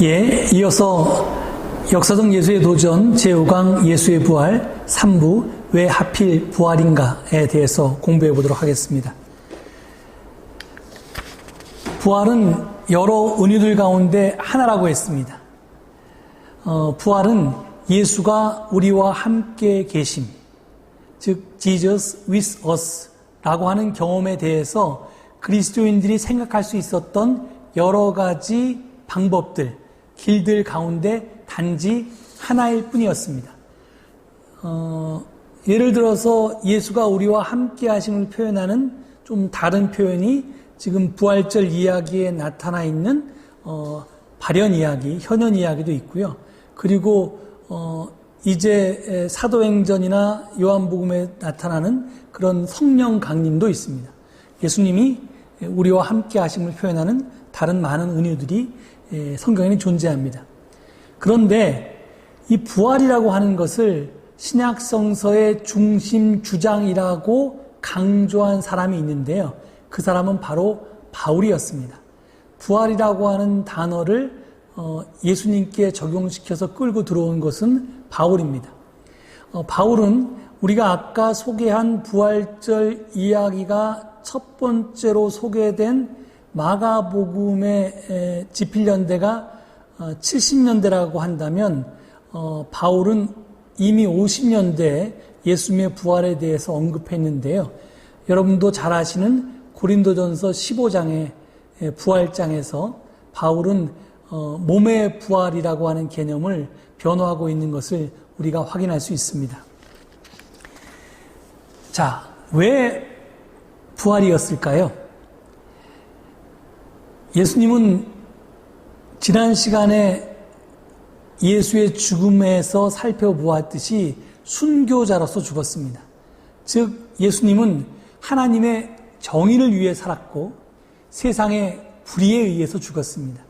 이어서 역사적 예수의 도전 제5강 예수의 부활 3부 왜 하필 부활인가에 대해서 공부해 보도록 하겠습니다. 부활은 여러 은유들 가운데 하나라고 했습니다. 부활은 예수가 우리와 함께 계심, 즉 Jesus with us 라고 하는 경험에 대해서 그리스도인들이 생각할 수 있었던 여러 가지 방법들, 길들 가운데 단지 하나일 뿐이었습니다. 예를 들어서 예수가 우리와 함께 하심을 표현하는 좀 다른 표현이 지금 부활절 이야기에 나타나 있는 발현 이야기, 현현 이야기도 있고요. 그리고 이제 사도행전이나 요한복음에 나타나는 그런 성령 강림도 있습니다. 예수님이 우리와 함께 하심을 표현하는 다른 많은 은유들이 성경에는 존재합니다. 그런데 이 부활이라고 하는 것을 신약성서의 중심 주장이라고 강조한 사람이 있는데요. 그 사람은 바로 바울이었습니다. 부활이라고 하는 단어를 예수님께 적용시켜서 끌고 들어온 것은 바울입니다. 바울은 우리가 아까 소개한 부활절 이야기가 첫 번째로 소개된 마가복음의 집필연대가 70년대라고 한다면 바울은 이미 50년대에 예수님의 부활에 대해서 언급했는데요. 여러분도 잘 아시는 고린도전서 15장의 부활장에서 바울은 몸의 부활이라고 하는 개념을 변호하고 있는 것을 우리가 확인할 수 있습니다. 자, 왜 부활이었을까요? 예수님은 지난 시간에 예수의 죽음에서 살펴보았듯이 순교자로서 죽었습니다. 즉 예수님은 하나님의 정의를 위해 살았고 세상의 불의에 의해서 죽었습니다.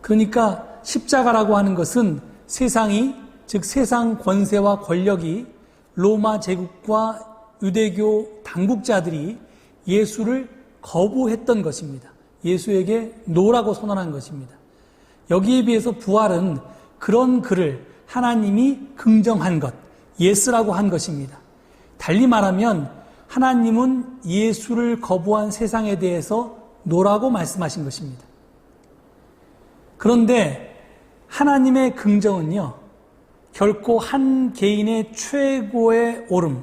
그러니까 십자가라고 하는 것은 세상이, 즉 세상 권세와 권력이 로마 제국과 유대교 당국자들이 예수를 거부했던 것입니다. 예수에게 노라고 선언한 것입니다. 여기에 비해서 부활은 그런 그를 하나님이 긍정한 것, 예스라고 한 것입니다. 달리 말하면 하나님은 예수를 거부한 세상에 대해서 노라고 말씀하신 것입니다. 그런데 하나님의 긍정은요, 결코 한 개인의 최고의 오름,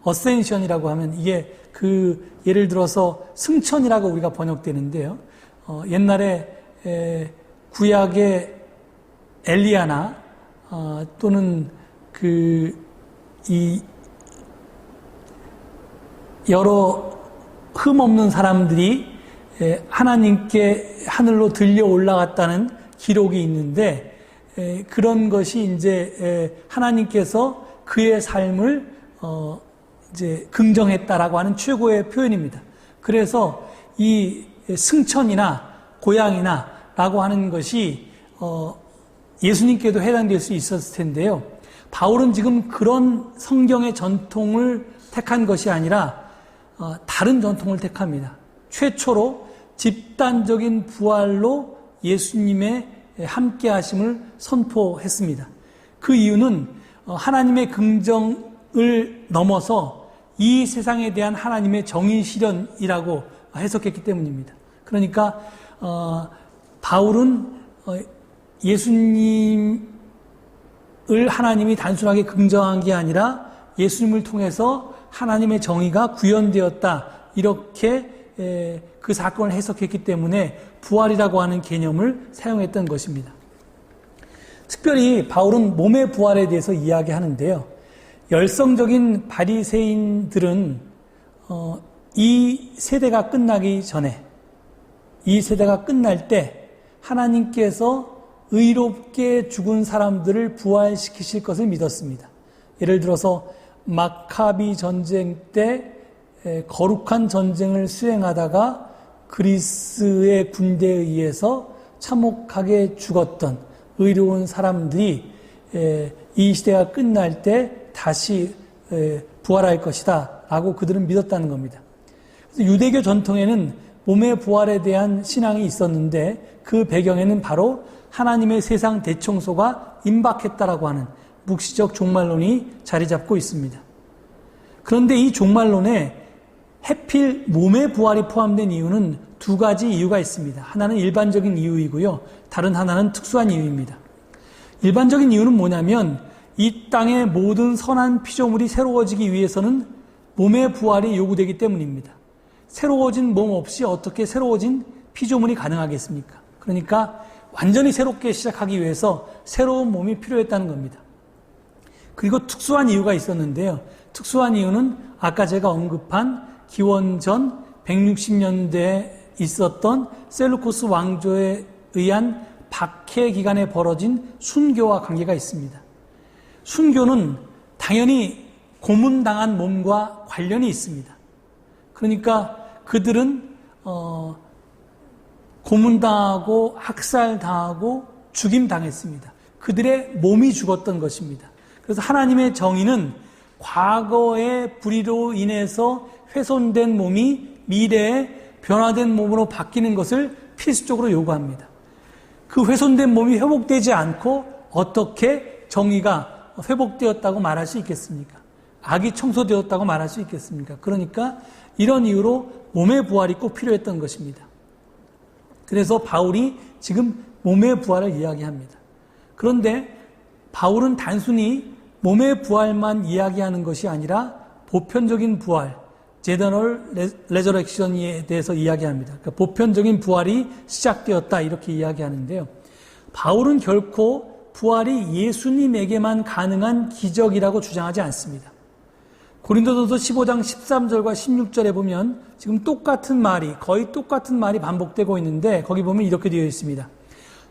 어센션이라고 하면 이게 예를 들어서 승천이라고 우리가 번역되는데요. 옛날에 구약의 엘리야나 또는 여러 흠없는 사람들이 하나님께 하늘로 들려 올라갔다는 기록이 있는데 그런 것이 이제 하나님께서 그의 삶을 이제 긍정했다라고 하는 최고의 표현입니다. 그래서 이 승천이나 고향이나라고 하는 것이 예수님께도 해당될 수 있었을 텐데요. 바울은 지금 그런 성경의 전통을 택한 것이 아니라 다른 전통을 택합니다. 최초로 집단적인 부활로 예수님의 함께하심을 선포했습니다. 그 이유는 하나님의 긍정을 넘어서 이 세상에 대한 하나님의 정의 실현이라고 해석했기 때문입니다. 그러니까 바울은 예수님을 하나님이 단순하게 긍정한 게 아니라 예수님을 통해서 하나님의 정의가 구현되었다, 이렇게 그 사건을 해석했기 때문에 부활이라고 하는 개념을 사용했던 것입니다. 특별히 바울은 몸의 부활에 대해서 이야기하는데요. 열성적인 바리새인들은 이 세대가 끝나기 전에, 이 세대가 끝날 때 하나님께서 의롭게 죽은 사람들을 부활시키실 것을 믿었습니다. 예를 들어서 마카비 전쟁 때 거룩한 전쟁을 수행하다가 그리스의 군대에 의해서 참혹하게 죽었던 의로운 사람들이 이 시대가 끝날 때 다시 부활할 것이다 라고 그들은 믿었다는 겁니다. 그래서 유대교 전통에는 몸의 부활에 대한 신앙이 있었는데 그 배경에는 바로 하나님의 세상 대청소가 임박했다라고 하는 묵시적 종말론이 자리 잡고 있습니다. 그런데 이 종말론에 해필 몸의 부활이 포함된 이유는 두 가지 이유가 있습니다. 하나는 일반적인 이유이고요. 다른 하나는 특수한 이유입니다. 일반적인 이유는 뭐냐면 이 땅의 모든 선한 피조물이 새로워지기 위해서는 몸의 부활이 요구되기 때문입니다. 새로워진 몸 없이 어떻게 새로워진 피조물이 가능하겠습니까? 그러니까 완전히 새롭게 시작하기 위해서 새로운 몸이 필요했다는 겁니다. 그리고 특수한 이유가 있었는데요. 특수한 이유는 아까 제가 언급한 기원전 160년대에 있었던 셀루코스 왕조에 의한 박해 기간에 벌어진 순교와 관계가 있습니다. 순교는 당연히 고문당한 몸과 관련이 있습니다. 그러니까 그들은 고문당하고 학살당하고 죽임당했습니다. 그들의 몸이 죽었던 것입니다. 그래서 하나님의 정의는 과거의 불의로 인해서 훼손된 몸이 미래에 변화된 몸으로 바뀌는 것을 필수적으로 요구합니다. 그 훼손된 몸이 회복되지 않고 어떻게 정의가 회복되었다고 말할 수 있겠습니까? 악이 청소되었다고 말할 수 있겠습니까? 그러니까 이런 이유로 몸의 부활이 꼭 필요했던 것입니다. 그래서 바울이 지금 몸의 부활을 이야기합니다. 그런데 바울은 단순히 몸의 부활만 이야기하는 것이 아니라 보편적인 부활, 제너럴 레저렉션에 대해서 이야기합니다. 그러니까 보편적인 부활이 시작되었다 이렇게 이야기하는데요. 바울은 결코 부활이 예수님에게만 가능한 기적이라고 주장하지 않습니다. 고린도전서 15장 13절과 16절에 보면 지금 똑같은 말이 거의 똑같은 말이 반복되고 있는데 거기 보면 이렇게 되어 있습니다.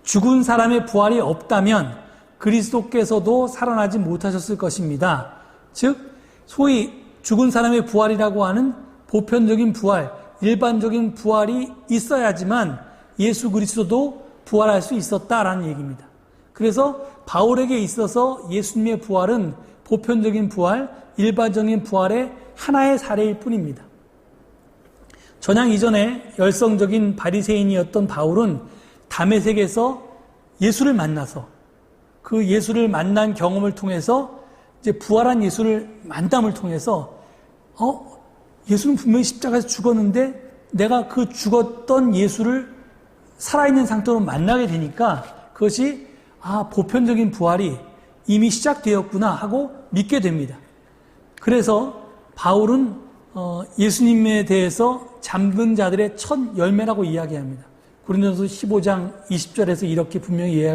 죽은 사람의 부활이 없다면 그리스도께서도 살아나지 못하셨을 것입니다. 즉 소위 죽은 사람의 부활이라고 하는 보편적인 부활, 일반적인 부활이 있어야지만 예수 그리스도도 부활할 수 있었다라는 얘기입니다. 그래서 바울에게 있어서 예수님의 부활은 보편적인 부활, 일반적인 부활의 하나의 사례일 뿐입니다. 전향 이전에 열성적인 바리새인이었던 바울은 다메섹에서 예수를 만나서 그 예수를 만난 경험을 통해서 이제 부활한 예수를 만남을 통해서 예수는 분명히 십자가에서 죽었는데 내가 그 죽었던 예수를 살아있는 상태로 만나게 되니까 그것이 보편적인 부활이 이미 시작되었구나 하고 믿게 됩니다. 그래서 바울은 예수님에 대해서 잠든 자들의 첫 열매라고 이야기합니다. 고린도전서 15장 20절에서 이렇게 분명히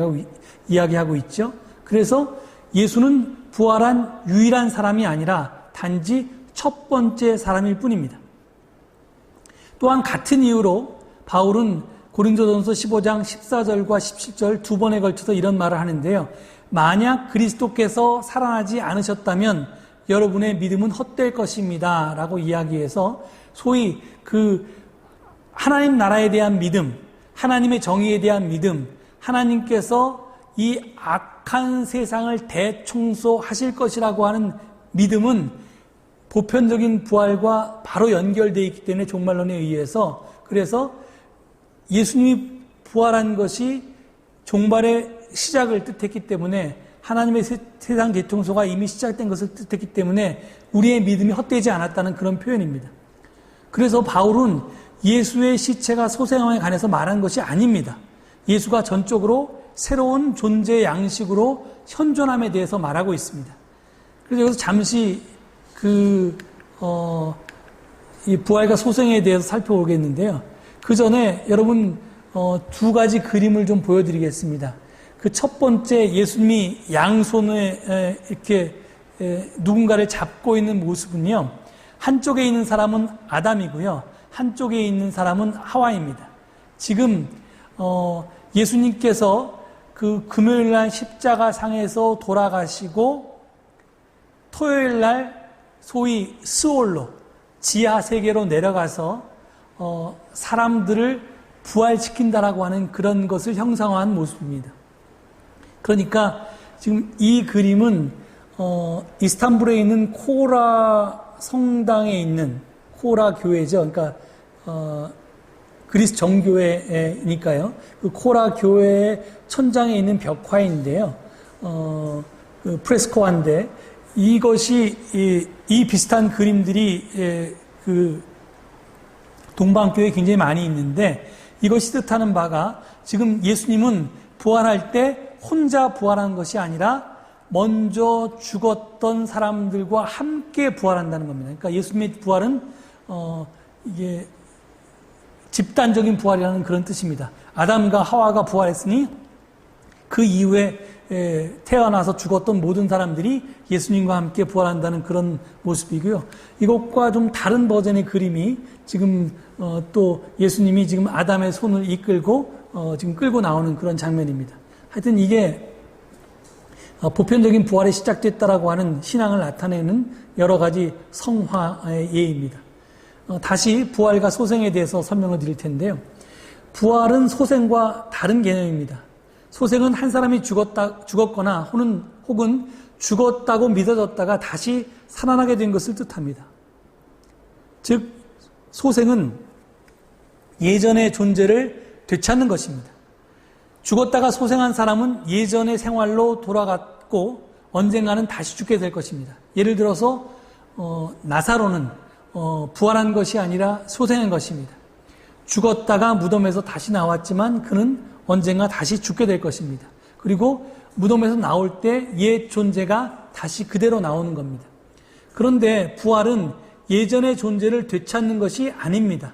이야기하고 있죠. 그래서 예수는 부활한 유일한 사람이 아니라 단지 첫 번째 사람일 뿐입니다. 또한 같은 이유로 바울은 고린도전서 15장 14절과 17절 두 번에 걸쳐서 이런 말을 하는데요. 만약 그리스도께서 살아나지 않으셨다면 여러분의 믿음은 헛될 것입니다. 라고 이야기해서 소위 그 하나님 나라에 대한 믿음, 하나님의 정의에 대한 믿음, 하나님께서 이 악한 세상을 대청소하실 것이라고 하는 믿음은 보편적인 부활과 바로 연결되어 있기 때문에 종말론에 의해서 그래서 예수님이 부활한 것이 종말의 시작을 뜻했기 때문에 하나님의 세상 대청소가 이미 시작된 것을 뜻했기 때문에 우리의 믿음이 헛되지 않았다는 그런 표현입니다. 그래서 바울은 예수의 시체가 소생함에 관해서 말한 것이 아닙니다. 예수가 전적으로 새로운 존재 양식으로 현존함에 대해서 말하고 있습니다. 그래서 여기서 잠시 이 부활과 소생에 대해서 살펴보겠는데요. 그 전에 여러분 두 가지 그림을 좀 보여드리겠습니다. 그 첫 번째 예수님이 양손에 이렇게 누군가를 잡고 있는 모습은요. 한쪽에 있는 사람은 아담이고요. 한쪽에 있는 사람은 하와입니다. 지금 예수님께서 그 금요일날 십자가상에서 돌아가시고 토요일날 소위 스올로 지하 세계로 내려가서 사람들을 부활시킨다라고 하는 그런 것을 형상화한 모습입니다. 그러니까 지금 이 그림은 이스탄불에 있는 코라 성당에 있는 코라 교회죠. 그러니까 그리스 정교회니까요. 그 코라 교회의 천장에 있는 벽화인데요. 그 프레스코화인데 이것이 이 비슷한 그림들이 그 동방교회에 굉장히 많이 있는데 이것이 뜻하는 바가 지금 예수님은 부활할 때 혼자 부활한 것이 아니라 먼저 죽었던 사람들과 함께 부활한다는 겁니다. 그러니까 예수님의 부활은 이게 집단적인 부활이라는 그런 뜻입니다. 아담과 하와가 부활했으니 그 이후에 태어나서 죽었던 모든 사람들이 예수님과 함께 부활한다는 그런 모습이고요. 이것과 좀 다른 버전의 그림이 지금 또 예수님이 지금 아담의 손을 이끌고 지금 끌고 나오는 그런 장면입니다. 하여튼 이게 보편적인 부활이 시작됐다라고 하는 신앙을 나타내는 여러 가지 성화의 예입니다. 다시 부활과 소생에 대해서 설명을 드릴 텐데요. 부활은 소생과 다른 개념입니다. 소생은 한 사람이 죽었거나 혹은 죽었다고 믿어졌다가 다시 살아나게 된 것을 뜻합니다. 즉, 소생은 예전의 존재를 되찾는 것입니다. 죽었다가 소생한 사람은 예전의 생활로 돌아갔고 언젠가는 다시 죽게 될 것입니다. 예를 들어서 나사로는 부활한 것이 아니라 소생한 것입니다. 죽었다가 무덤에서 다시 나왔지만 그는 언젠가 다시 죽게 될 것입니다. 그리고 무덤에서 나올 때 옛 존재가 다시 그대로 나오는 겁니다. 그런데 부활은 예전의 존재를 되찾는 것이 아닙니다.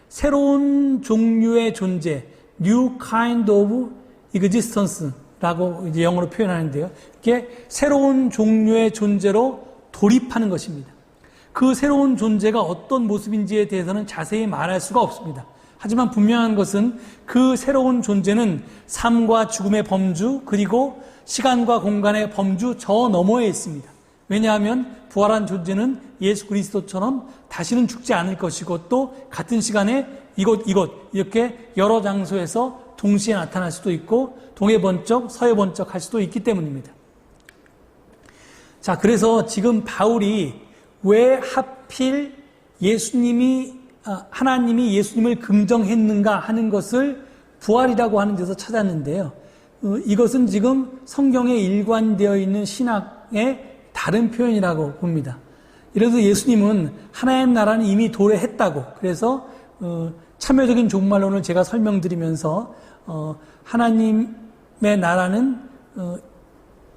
새로운 종류의 존재, new kind of existence라고 이제 영어로 표현하는데요. 이게 새로운 종류의 존재로 돌입하는 것입니다. 그 새로운 존재가 어떤 모습인지에 대해서는 자세히 말할 수가 없습니다. 하지만 분명한 것은 그 새로운 존재는 삶과 죽음의 범주 그리고 시간과 공간의 범주 저 너머에 있습니다. 왜냐하면 부활한 존재는 예수 그리스도처럼 다시는 죽지 않을 것이고 또 같은 시간에 이곳 이렇게 여러 장소에서 동시에 나타날 수도 있고 동해 번쩍 서해 번쩍 할 수도 있기 때문입니다. 자, 그래서 지금 바울이 왜 하필 하나님이 예수님을 긍정했는가 하는 것을 부활이라고 하는 데서 찾았는데요. 이것은 지금 성경에 일관되어 있는 신학의 다른 표현이라고 봅니다. 이래서 예수님은 하나님 나라는 이미 도래했다고, 그래서 참여적인 종말론을 제가 설명드리면서 하나님의 나라는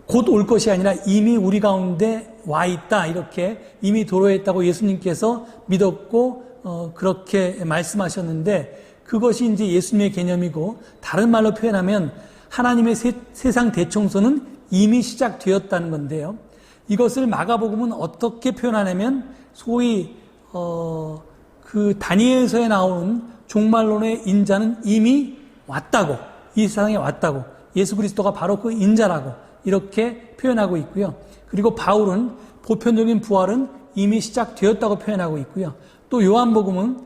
곧 올 것이 아니라 이미 우리 가운데 와 있다, 이렇게 이미 도래했다고 예수님께서 믿었고 그렇게 말씀하셨는데, 그것이 이제 예수님의 개념이고, 다른 말로 표현하면 하나님의 세상 대청소는 이미 시작되었다는 건데요. 이것을 마가복음은 어떻게 표현하냐면 소위 그 다니엘서에 나오는 종말론의 인자는 이미 왔다고, 이 세상에 왔다고, 예수 그리스도가 바로 그 인자라고 이렇게 표현하고 있고요. 그리고 바울은 보편적인 부활은 이미 시작되었다고 표현하고 있고요. 또 요한복음은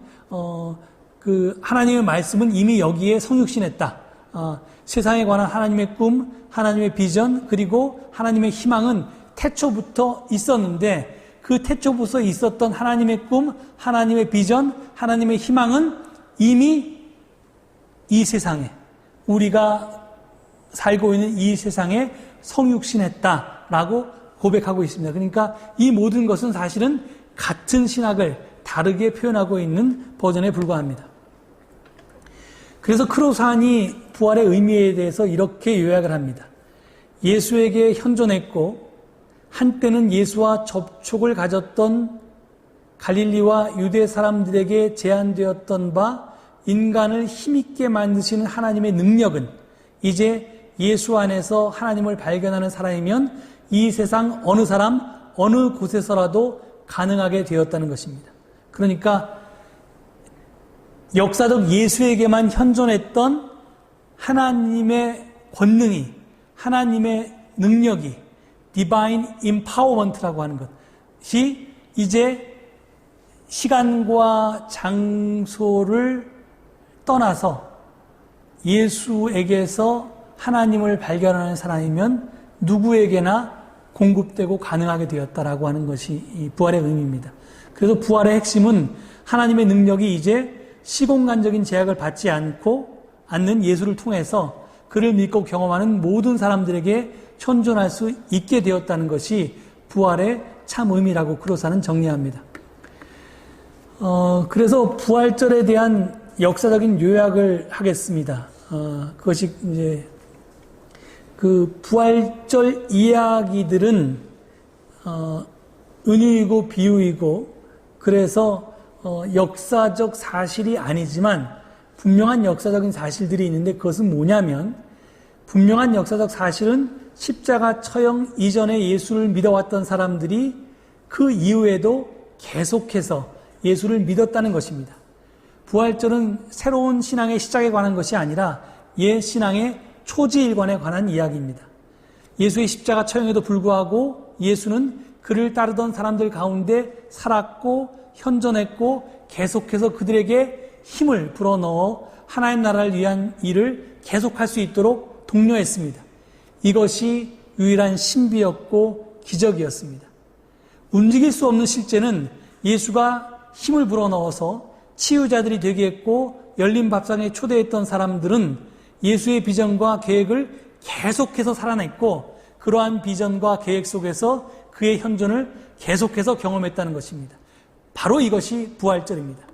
그 하나님의 말씀은 이미 여기에 성육신했다. 세상에 관한 하나님의 꿈, 하나님의 비전, 그리고 하나님의 희망은 태초부터 있었는데, 그 태초부터 있었던 하나님의 꿈, 하나님의 비전, 하나님의 희망은 이미 이 세상에, 우리가 살고 있는 이 세상에 성육신했다라고 고백하고 있습니다. 그러니까 이 모든 것은 사실은 같은 신학을 다르게 표현하고 있는 버전에 불과합니다. 그래서 크로산이 부활의 의미에 대해서 이렇게 요약을 합니다. 예수에게 현존했고 한때는 예수와 접촉을 가졌던 갈릴리와 유대 사람들에게 제한되었던 바 인간을 힘있게 만드시는 하나님의 능력은 이제 예수 안에서 하나님을 발견하는 사람이면 이 세상 어느 사람, 어느 곳에서라도 가능하게 되었다는 것입니다. 그러니까 역사적 예수에게만 현존했던 하나님의 권능이, 하나님의 능력이 Divine Empowerment라고 하는 것이 이제 시간과 장소를 떠나서 예수에게서 하나님을 발견하는 사람이면 누구에게나 공급되고 가능하게 되었다라고 하는 것이 이 부활의 의미입니다. 그래서 부활의 핵심은 하나님의 능력이 이제 시공간적인 제약을 받지 않는 예수를 통해서 그를 믿고 경험하는 모든 사람들에게 현존할 수 있게 되었다는 것이 부활의 참 의미라고 크로사는 정리합니다. 그래서 부활절에 대한 역사적인 요약을 하겠습니다. 그것이 이제 그 부활절 이야기들은 은유이고 비유이고 그래서 역사적 사실이 아니지만 분명한 역사적인 사실들이 있는데 그것은 뭐냐면 분명한 역사적 사실은 십자가 처형 이전에 예수를 믿어왔던 사람들이 그 이후에도 계속해서 예수를 믿었다는 것입니다. 부활절은 새로운 신앙의 시작에 관한 것이 아니라 옛 신앙의 초지일관에 관한 이야기입니다. 예수의 십자가 처형에도 불구하고 예수는 그를 따르던 사람들 가운데 살았고 현존했고 계속해서 그들에게 힘을 불어넣어 하나님 나라를 위한 일을 계속할 수 있도록 독려했습니다. 이것이 유일한 신비였고 기적이었습니다. 움직일 수 없는 실제는 예수가 힘을 불어넣어서 치유자들이 되게 했고 열린 밥상에 초대했던 사람들은 예수의 비전과 계획을 계속해서 살아냈고 그러한 비전과 계획 속에서 그의 현존을 계속해서 경험했다는 것입니다. 바로 이것이 부활절입니다.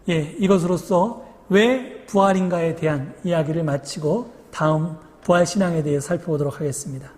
이것으로써 왜 부활인가에 대한 이야기를 마치고 다음 부활신앙에 대해 살펴보도록 하겠습니다.